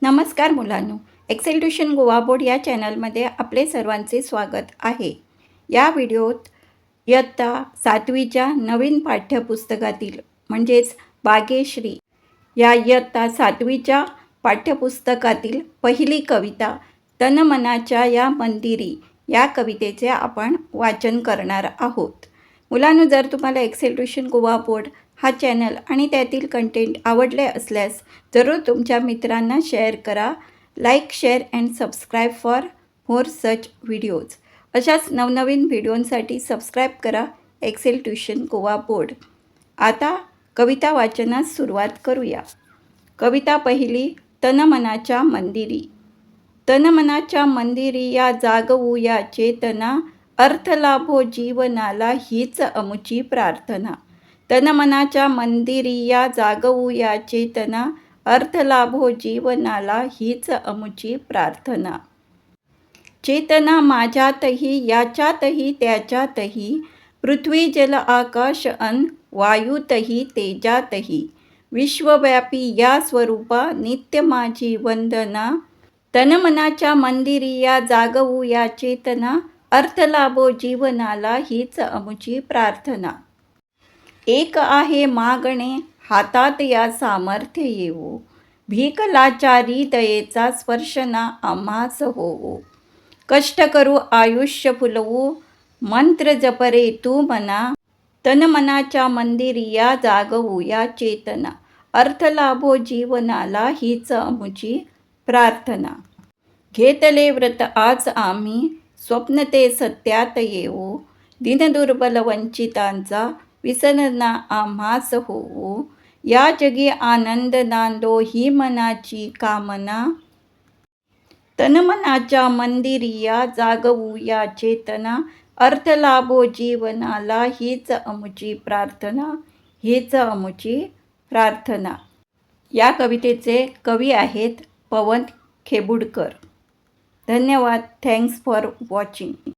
नमस्कार मुलांनो, Excel tuition Goa board या चॅनलमध्ये आपले सर्वांचे स्वागत आहे. या व्हिडिओत इयत्ता 7वीच्या नवीन पाठ्यपुस्तकातील म्हणजेच भाग्यश्री या इयत्ता 7वीच्या पाठ्यपुस्तकातील पहिली कविता तनमनाच्या या मंदिरी या कवितेचे आपण वाचन करणार आहोत. मुलांनो, जर तुम्हाला एक्सेल ट्यूशन गोवा बोर्ड हा चॅनल आणि त्यातील कंटेंट आवडले असल्यास जरूर तुमच्या मित्रांना शेअर करा. Like, share and subscribe for more such videos. अशाच नवनवीन व्हिडिओंसाठी सबस्क्राईब करा एक्सेल ट्यूशन गोवा बोर्ड. आता कविता वाचनास सुरुवात करूया. कविता पहिली, तनमनाच्या मंदिरी. तनमनाच्या मंदिरी या जागवू या चेतना, अर्थ लाभो जीवनाला हीच अमुची प्रार्थना. तनमनाच्या मंदिरी या जागवू या चेतना, अर्थ लाभो जीवनाला हीच अमुची प्रार्थना. चेतना माझ्यातही याच्यातही त्याच्यातही, पृथ्वी जल आकाश अन वायूतही तेजातही, विश्वव्यापी या स्वरूपा नित्य माझी वंदना. तनमनाच्या मंदिरी या जागवू या चेतना, अर्थ लाभो जीवनाला हीच अमुची प्रार्थना. एक आहे मागणे हातात या सामर्थ्य येवो, भीक लाचारी दयेचा स्पर्श ना आम्हास होवो. कष्ट करू आयुष्य फुलवू, मंत्र जपरे तू मना. तनमनाच्या मंदिरी या जागवू या चेतना, अर्थ लाभो जीवनाला हीच अमुची प्रार्थना. घेतले व्रत आज आम्ही, स्वप्न ते सत्यात येवो, दीनदुर्बल वंचितांचा विसरना आम्हास होवो. या जगी आनंद नांदो ही मनाची कामना. तनमनाच्या मंदिरी या जागवू या चेतना, अर्थ लाभो जीवनाला हीच अमुची प्रार्थना, हीच अमुची प्रार्थना. या कवितेचे कवी आहेत पवन खेबुडकर. धन्यवाद. Thanks for watching.